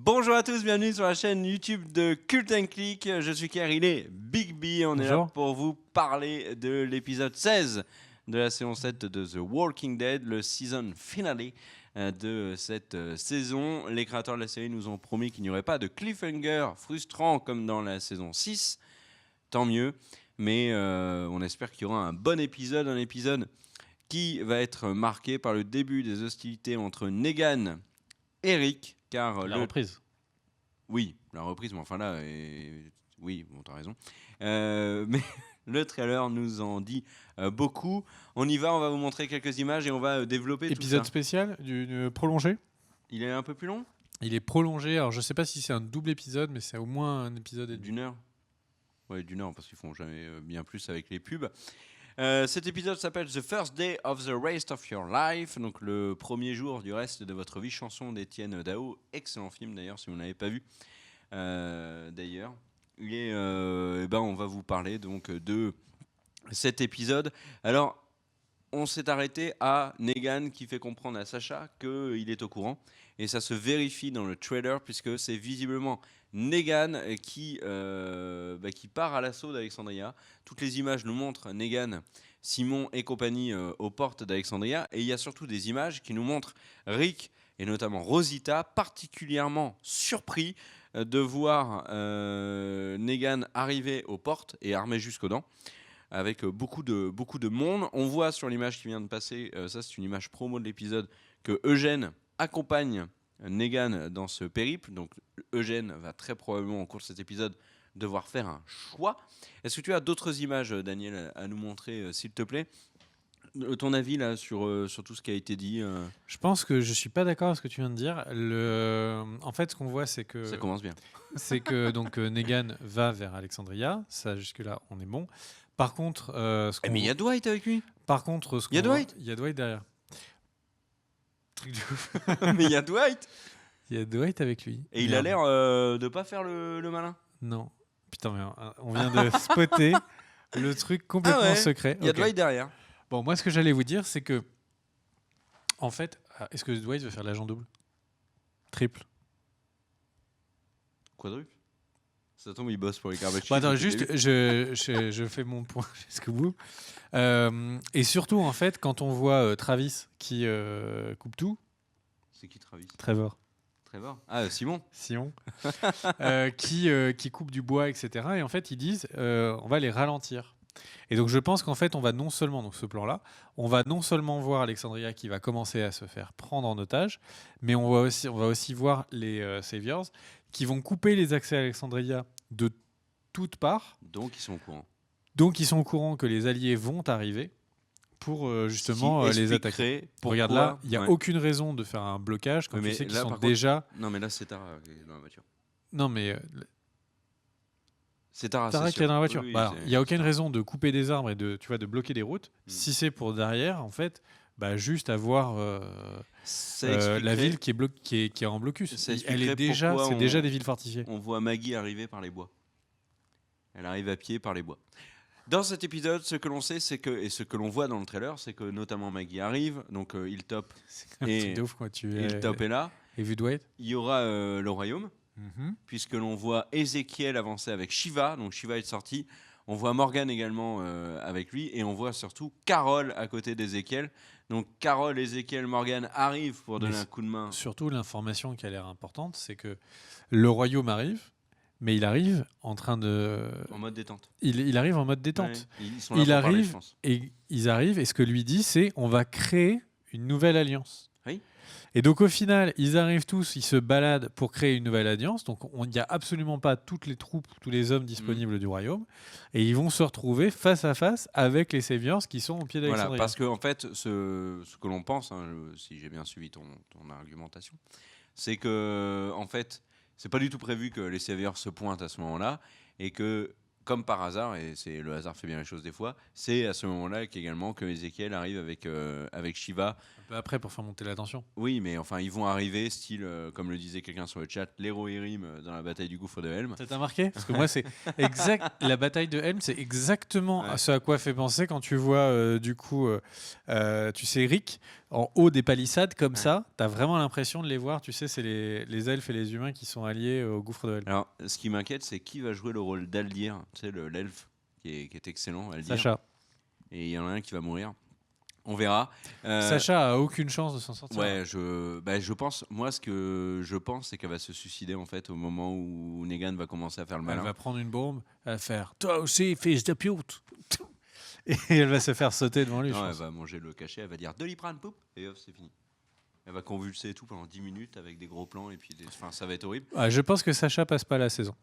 Bonjour à tous, bienvenue sur la chaîne YouTube de Cult & Click. Je suis Kerr, il est Big B. On est là pour vous parler de l'épisode 16 de la saison 7 de The Walking Dead, le season finale de cette saison. Les créateurs de la série nous ont promis qu'il n'y aurait pas de cliffhanger frustrant comme dans la saison 6. Tant mieux, mais on espère qu'il y aura un bon épisode, un épisode qui va être marqué par le début des hostilités entre Negan et Rick. Car la reprise. Oui, la reprise, mais enfin là, oui, bon, t'as raison. Mais le trailer nous en dit beaucoup. On y va, on va vous montrer quelques images et on va développer tout ça. Épisode spécial, prolongé. Il est un peu plus long ? Il est prolongé, alors je sais pas si c'est un double épisode, mais c'est au moins un épisode et demi. D'une heure ? Oui, d'une heure, parce qu'ils font jamais bien plus avec les pubs. Cet épisode s'appelle The First Day of the Rest of Your Life, donc le premier jour du reste de votre vie, chanson d'Étienne Dao. Excellent film d'ailleurs, si vous ne l'avez pas vu. D'ailleurs, on va vous parler donc de cet épisode. Alors, on s'est arrêté à Negan qui fait comprendre à Sacha qu'il est au courant. Et ça se vérifie dans le trailer puisque c'est visiblement Negan qui part à l'assaut d'Alexandria. Toutes les images nous montrent Negan, Simon et compagnie aux portes d'Alexandria. Et il y a surtout des images qui nous montrent Rick et notamment Rosita particulièrement surpris de voir Negan arriver aux portes et armé jusqu'aux dents, avec beaucoup de monde. On voit sur l'image qui vient de passer, ça c'est une image promo de l'épisode, que Eugène accompagne Negan dans ce périple. Donc Eugène va très probablement au cours de cet épisode devoir faire un choix. Est-ce que tu as d'autres images, Daniel, à nous montrer, s'il te plaît ? Ton avis là sur tout ce qui a été dit Je pense que je suis pas d'accord avec ce que tu viens de dire. En fait, ce qu'on voit, c'est que Ça commence bien. C'est que donc Negan va vers Alexandria. Ça, jusque-là, on est bon. Par contre, mais il y a Dwight avec lui. Par contre, il y a Dwight. Il y a Dwight derrière. Truc de ouf. Mais il y a Dwight. Il y a Dwight avec lui. Et il a l'air de pas faire le malin. Non. Putain, mais on vient de spotter le truc complètement secret. Il y a Dwight derrière. Bon, moi, ce que j'allais vous dire, c'est que, en fait, est-ce que Dwight veut faire l'agent double ? Triple ? Quadruple ? Ça tombe, il bosse pour les Garbage. Bon, attends, juste, je fais mon point jusqu'au bout. Et surtout, en fait, quand on voit Travis qui coupe tout. C'est qui Travis ? Trevor. Ah, Simon. Qui coupe du bois, etc. Et en fait, ils disent, on va les ralentir. Et donc, je pense qu'en fait, on va non seulement, donc ce plan-là, on va non seulement voir Alexandria qui va commencer à se faire prendre en otage, mais on va aussi voir les Saviors qui vont couper les accès à Alexandria de toutes parts. Donc, ils sont au courant. Que les Alliés vont arriver pour justement les attaquer. Regarde là, il n'y a aucune raison de faire un blocage quand tu sais qu'ils sont déjà... Non, mais là, c'est Tara dans la voiture. Non, mais... C'est Tara qui est dans la voiture. Oui, il n'y a aucune raison de couper des arbres et de bloquer des routes. Si c'est pour derrière, en fait, juste avoir la ville qui est en blocus. C'est déjà des villes fortifiées. On voit Maggie arriver par les bois. Elle arrive à pied par les bois. Dans cet épisode, ce que l'on sait, c'est que, et ce que l'on voit dans le trailer, c'est que notamment Maggie arrive, donc Hilltop est là. Et vu Dwight, il y aura le royaume. Puisque l'on voit Ezekiel avancer avec Shiva, donc Shiva est sorti. On voit Morgan également avec lui, et on voit surtout Carol à côté d'Ezekiel. Donc Carol, Ezekiel, Morgan arrivent pour donner un coup de main. Surtout, l'information qui a l'air importante, c'est que le royaume arrive, mais il arrive en mode détente. Il arrive en mode détente. Ouais, ils sont là pour parler, je pense. Et ils arrivent, et ce que lui dit, c'est on va créer une nouvelle alliance. Oui. Et donc au final, ils arrivent tous, ils se baladent pour créer une nouvelle alliance. Donc il n'y a absolument pas toutes les troupes, tous les hommes disponibles du royaume. Et ils vont se retrouver face à face avec les Saviors qui sont au pied d'Alexandria. Voilà, parce que en fait, ce que l'on pense, si j'ai bien suivi ton argumentation, c'est que en fait, c'est pas du tout prévu que les Saviors se pointent à ce moment-là et que comme par hasard, et c'est le hasard fait bien les choses des fois, c'est à ce moment-là qu'également que Ezekiel arrive avec Shiva. Un peu après pour faire monter la tension. Oui, mais enfin, ils vont arriver, style, comme le disait quelqu'un sur le chat, l'héros Érim dans la bataille du gouffre de Helm. Ça t'a marqué? Parce que moi, c'est exact. La bataille de Helm, c'est exactement Ouais. ce à quoi fait penser quand tu vois, du coup, tu sais, Rick en haut des palissades comme Ouais. ça. T'as vraiment l'impression de les voir. Tu sais, c'est les elfes et les humains qui sont alliés au gouffre de Helm. Alors, ce qui m'inquiète, c'est qui va jouer le rôle d'Aldir, tu sais, l'elfe, qui est excellent, Aldir. Sacha. Et il y en a un qui va mourir. On verra. Sacha a aucune chance de s'en sortir. Ouais, je pense, moi, ce que je pense, c'est qu'elle va se suicider en fait au moment où Negan va commencer à faire le Elle malin. va prendre une bombe, elle va faire toi aussi, fils de pute. Et elle va se faire sauter devant lui. Non, je elle pense. va manger le cachet, elle va dire Doliprane, poup, et hop, c'est fini. Elle va convulser et tout pendant 10 minutes avec des gros plans, et puis enfin, ça va être horrible. Ouais, je pense que Sacha passe pas la saison.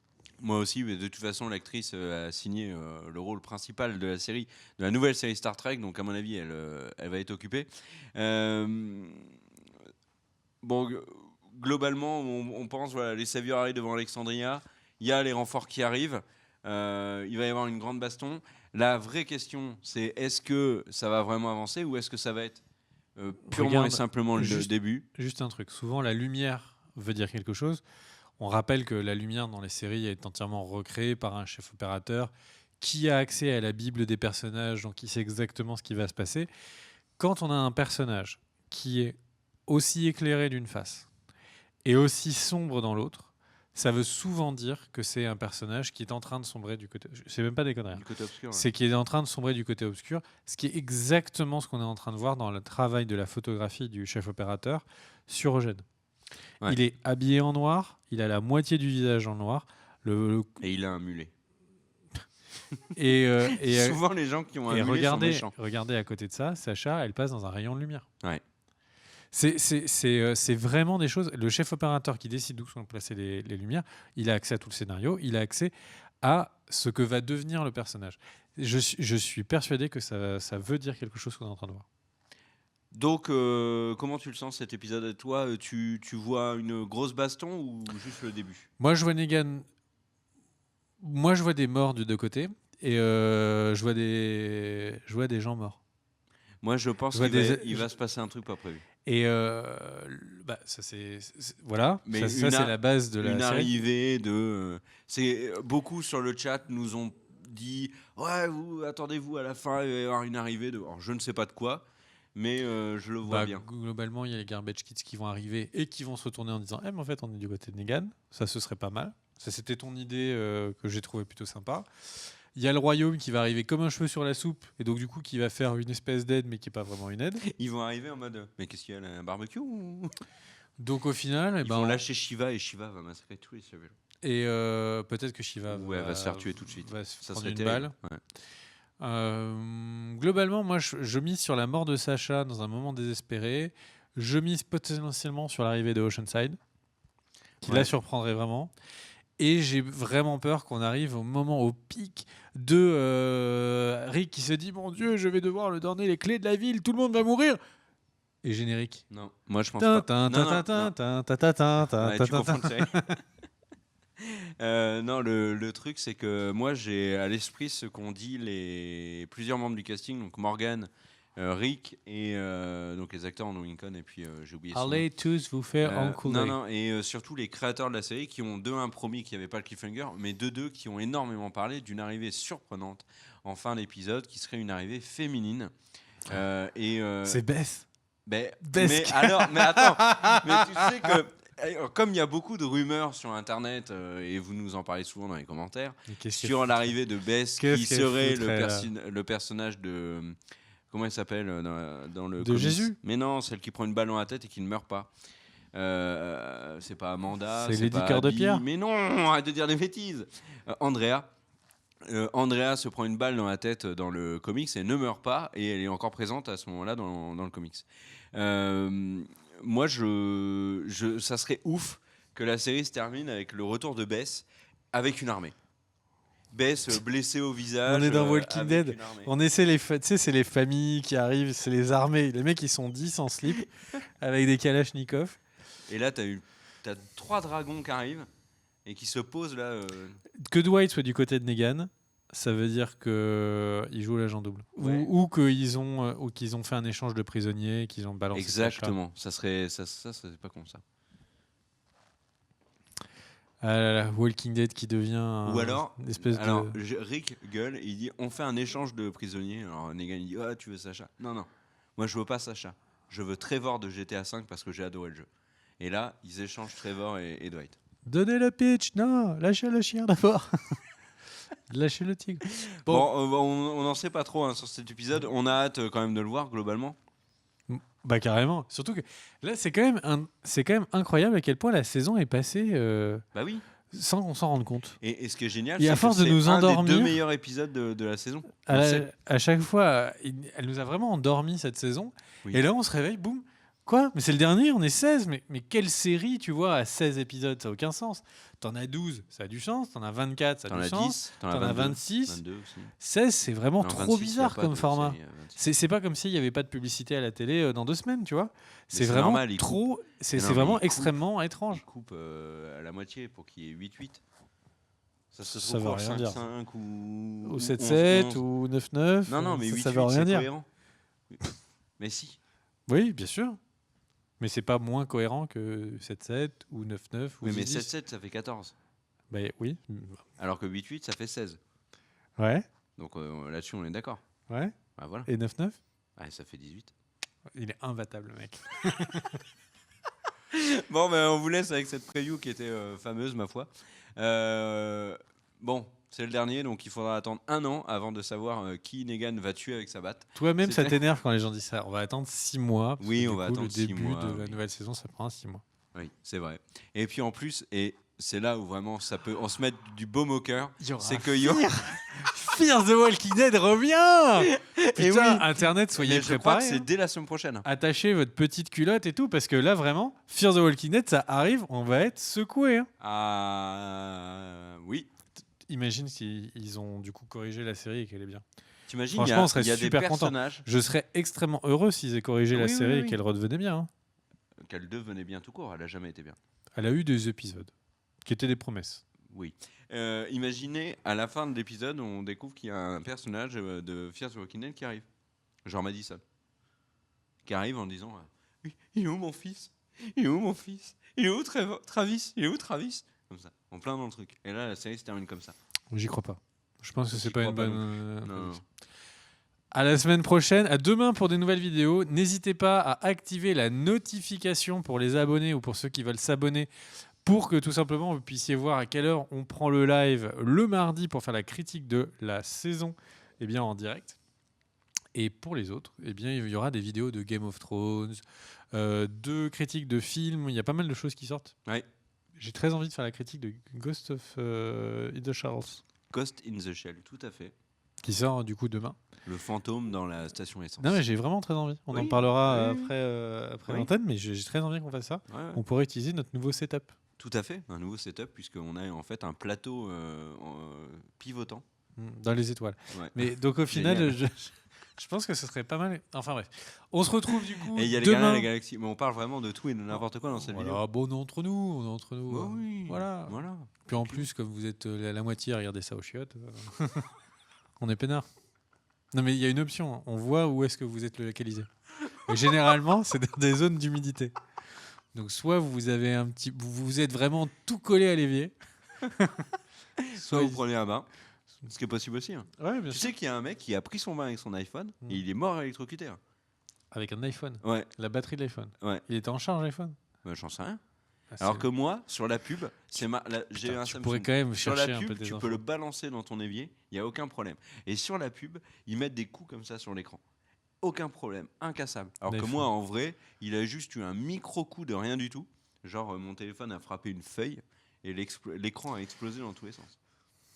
Moi aussi, mais de toute façon, l'actrice a signé le rôle principal de la série, de la nouvelle série Star Trek, donc à mon avis, elle va être occupée. Bon, globalement, on pense, voilà, les saviors arrivent devant Alexandria, il y a les renforts qui arrivent, il va y avoir une grande baston. La vraie question, c'est est-ce que ça va vraiment avancer ou est-ce que ça va être purement Regarde, et simplement le juste- début? Juste un truc. Souvent, la lumière veut dire quelque chose. On rappelle que la lumière dans les séries est entièrement recréée par un chef opérateur qui a accès à la Bible des personnages, donc il sait exactement ce qui va se passer. Quand on a un personnage qui est aussi éclairé d'une face et aussi sombre dans l'autre, ça veut souvent dire que c'est un personnage qui est en train de sombrer du côté. C'est même pas des conneries. Du côté obscur. Ouais. C'est qu'il est en train de sombrer du côté obscur, ce qui est exactement ce qu'on est en train de voir dans le travail de la photographie du chef opérateur sur Eugène. Ouais. Il est habillé en noir, il a la moitié du visage en noir, Et il a un mulet. et Souvent, les gens qui ont un mulet sont regardez, méchants. regardez à côté de ça, Sacha, elle passe dans un rayon de lumière. Ouais. C'est vraiment des choses. Le chef opérateur qui décide d'où sont placées les lumières, il a accès à tout le scénario, il a accès à ce que va devenir le personnage. Je suis persuadé que ça veut dire quelque chose qu'on est en train de voir. Donc, comment tu le sens cet épisode? Toi, tu vois une grosse baston ou juste le début? Moi, je vois Negan. Moi, je vois des morts de deux côtés et je vois des gens morts. Moi, je pense Je vois qu'il va se passer un truc pas prévu. Et ça voilà. Mais Ça, c'est la base de la Une série. arrivée de. C'est beaucoup sur le chat nous ont dit ouais, vous attendez-vous à la fin, il va y avoir une arrivée de. Alors, je ne sais pas de quoi, mais je le vois bien. Globalement, il y a les Garbage Kids qui vont arriver et qui vont se retourner en disant mais en fait, on est du côté de Negan. Ça, ce serait pas mal. Ça, c'était ton idée que j'ai trouvé plutôt sympa. Il y a le royaume qui va arriver comme un cheveu sur la soupe et donc du coup qui va faire une espèce d'aide mais qui n'est pas vraiment une aide. Ils vont arriver en mode mais qu'est-ce qu'il y a là, un barbecue ou... Donc au final, Ils vont lâcher Shiva et Shiva va massacrer tous les civils. Et peut-être que Shiva va se faire tuer tout de suite. va se Ça prendre serait une terrible. balle. Ouais. Globalement, moi, je mise sur la mort de Sacha dans un moment désespéré. Je mise potentiellement sur l'arrivée de Oceanside, qui la surprendrait vraiment. Et j'ai vraiment peur qu'on arrive au pic de Rick qui se dit mon Dieu, je vais devoir leur donner les clés de la ville, tout le monde va mourir. Et générique. Non, moi je pense pas. Ouais, tu confonds de série. Non, le truc c'est que moi j'ai à l'esprit ce qu'ont dit plusieurs membres du casting, donc Morgan, Rick et donc les acteurs en Lincoln et puis j'ai oublié son nom. Allez tous vous faire enculer. Non, et surtout les créateurs de la série qui ont promis qu'il n'y avait pas le cliffhanger, mais deux qui ont énormément parlé d'une arrivée surprenante en fin d'épisode qui serait une arrivée féminine. C'est Beth. Mais attends, mais tu sais que comme il y a beaucoup de rumeurs sur internet et vous nous en parlez souvent dans les commentaires sur l'arrivée de Bess qui serait le personnage de comment il s'appelle dans le de comics. Jésus. Mais non, celle qui prend une balle dans la tête et qui ne meurt pas. C'est pas Amanda, c'est Lady pas Cœur de Abby, Pierre. mais non, arrête de dire des bêtises. Andrea se prend une balle dans la tête dans le comics et ne meurt pas et elle est encore présente à ce moment-là dans le comics. Moi, ça serait ouf que la série se termine avec le retour de Bess avec une armée. Bess blessée au visage. On est dans Walking Dead. On essaie tu sais, c'est les familles qui arrivent, c'est les armées. Les mecs, ils sont 10 en slip avec des kalachnikovs. Et là, t'as 3 dragons qui arrivent et qui se posent là. Que Dwight soit du côté de Negan ça veut dire qu'ils jouent l'agent double. Ouais. Ou qu'ils ont fait un échange de prisonniers, qu'ils ont balancé Sacha. Exactement. Ça serait c'est pas con ça. Ah là là, Walking Dead qui devient Ou alors, une espèce de... Rick gueule, il dit on fait un échange de prisonniers. Alors Negan il dit ah tu veux Sacha? Non, moi je veux pas Sacha. Je veux Trevor de GTA V parce que j'ai adoré le jeu. Et là ils échangent Trevor et Dwight. Donnez le pitch, non, lâchez le chien d'abord. Lâchez le tigre. Bon, on n'en sait pas trop hein, sur cet épisode. On a hâte quand même de le voir globalement. Bah carrément. Surtout que là c'est quand même incroyable à quel point la saison est passée Bah oui. sans qu'on s'en rende compte. Et ce qui est génial, Et à c'est force que de nous c'est un des endormir- 2 meilleurs épisodes de la saison. À chaque fois, elle nous a vraiment endormis cette saison. Oui. Et là, on se réveille, boum. Quoi? Mais c'est le dernier, on est 16. Mais quelle série, tu vois, à 16 épisodes? Ça n'a aucun sens. T'en as 12, ça a du sens. T'en as 24, ça a T'en du as sens. 10, T'en as 26. 22 aussi. 16, c'est vraiment Non, trop 26, bizarre y a pas comme de format. série, 26. C'est pas comme s'il n'y avait pas de publicité à la télé dans 2 semaines, tu vois. C'est c'est vraiment normal, ils trop. C'est Mais non, mais vraiment ils coupent. extrêmement étrange. Il coupe à la moitié pour qu'il y ait 8-8. Ça se Ça trouve veut quoi, rien dire. 5-5 ou Ou 11-11. 7-7 ou 9-9. Non, mais ça 8-8 veut rien c'est dire. cohérent. Mais si. Oui, bien sûr. Mais c'est pas moins cohérent que 7-7 ou 9-9 ou Oui, mais 10. 7-7 ça fait 14. Bah, oui. Alors que 8-8 ça fait 16. Ouais. Donc là-dessus on est d'accord. Ouais. Ah, voilà. Et 9-9 Ah, ça fait 18. Il est imbattable, le mec. Bon, ben, on vous laisse avec cette preview qui était fameuse, ma foi. Bon, c'est le dernier, donc il faudra attendre 1 an avant de savoir qui Negan va tuer avec sa batte. Toi-même, ça C'était- t'énerve quand les gens disent ça. On va attendre 6 mois. parce Oui, que on du va coup, attendre le 6 début mois, de la oui. nouvelle saison, ça prend 6 mois. Oui, c'est vrai. Et puis en plus, et c'est là où vraiment ça peut on se met du baume au cœur, c'est que Fear the Walking Dead revient. Et Putain, oui. Internet, soyez Mais je crois que préparés. c'est hein. dès la semaine prochaine. Attachez votre petite culotte et tout, parce que là, vraiment, Fear the Walking Dead, ça arrive, on va être secoué. Hein. Ah oui. Imagine s'ils ont du coup corrigé la série et qu'elle est bien. T'imagines, Franchement, on serait il y a des super content. personnages Je serais extrêmement heureux s'ils aient corrigé la Oui, série oui, et oui. qu'elle redevenait bien. Hein. qu'elle devenait bien tout court, elle a jamais été bien. Elle a eu des épisodes qui étaient des promesses. Oui. Imaginez, à la fin de l'épisode, on découvre qu'il y a un personnage de Fear the Walking Dead qui arrive. Genre Madison. Qui arrive en disant il est où mon fils? Il est où mon fils? Il est où Travis? Il est où Travis? Comme ça, en plein dans le truc. Et là, la série se termine comme ça. J'y crois pas. Je pense que J'y c'est pas crois une pas bonne. non Non, prédiction. À la semaine prochaine, à demain pour des nouvelles vidéos. N'hésitez pas à activer la notification pour les abonnés ou pour ceux qui veulent s'abonner pour que tout simplement vous puissiez voir à quelle heure on prend le live le mardi pour faire la critique de la saison en direct. Et pour les autres, il y aura des vidéos de Game of Thrones, de critiques de films. Il y a pas mal de choses qui sortent. Ouais. J'ai très envie de faire la critique de Ghost of in the Shells, Ghost in the Shell, tout à fait. qui sort du coup demain. Le fantôme dans la station essence. Non mais j'ai vraiment très envie. On Oui, en parlera oui, oui. après Oui. l'antenne, mais j'ai très envie qu'on fasse ça. Ouais, ouais. On pourrait utiliser notre nouveau setup. Tout à fait, un nouveau setup, puisqu'on a en fait un plateau pivotant. Dans les étoiles. Ouais. Mais donc au final, Génial. je pense que ce serait pas mal. Enfin bref, on se retrouve du coup Et il y a les Gardiens de demain. la Galaxie. Mais on parle vraiment de tout et de n'importe quoi dans cette vidéo. Voilà, bon, on est entre nous, on est entre nous. Bah oui. Voilà. Voilà. Puis en plus, comme vous êtes la moitié à regarder ça aux chiottes, on est peinard. Non mais il y a une option, hein. On voit où est-ce que vous êtes localisé. Et généralement, c'est dans des zones d'humidité. Donc soit vous avez vous êtes vraiment tout collé à l'évier. Soit vous prenez un bain, ce qui est possible aussi. Hein. Ouais, bien Tu sûr. sais qu'il y a un mec qui a pris son bain avec son iPhone et il est mort électrocuté. Hein. Avec un iPhone, Ouais, la batterie de l'iPhone. ouais. Il était en charge l'iPhone. Bah, j'en sais rien. Ah, Alors c'est- que moi, sur la pub, j'ai un tu Samsung. pourrais quand même Sur chercher la un peu pub, tes tu infos. peux le balancer dans ton évier, il n'y a aucun problème. Et sur la pub, ils mettent des coups comme ça sur l'écran. Aucun problème, incassable. Alors que iPhone. moi, en vrai, il a juste eu un micro-coup de rien du tout. Genre, mon téléphone a frappé une feuille et l'écran a explosé dans tous les sens.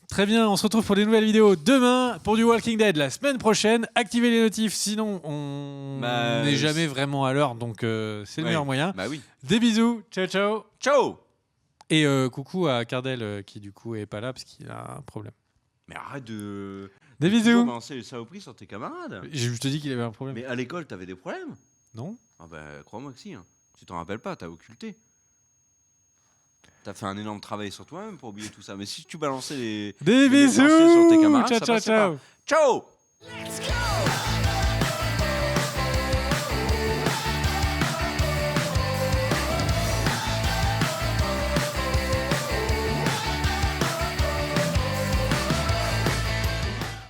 Très bien, on se retrouve pour des nouvelles vidéos demain pour du Walking Dead la semaine prochaine. Activez les notifs, sinon on Bah, n'est jamais vraiment à l'heure, donc c'est le Ouais. meilleur moyen. Bah oui. Des bisous, ciao ciao. Ciao. Et coucou à Cardel qui du coup est pas là parce qu'il a un problème. Mais arrête de. Des toujours bisous. balancer les saloperies sur tes camarades. Je te dis qu'il avait un problème. Mais à l'école, t'avais des problèmes? Non. Ah bah, crois-moi que si. Hein. Tu t'en rappelles pas, t'as occulté. t'as fait un énorme travail sur toi-même pour oublier tout ça. Mais si tu balançais Des les lanciers sur tes bisous. camarades, Ciao, ça ciao, passait pas. ciao. Ciao.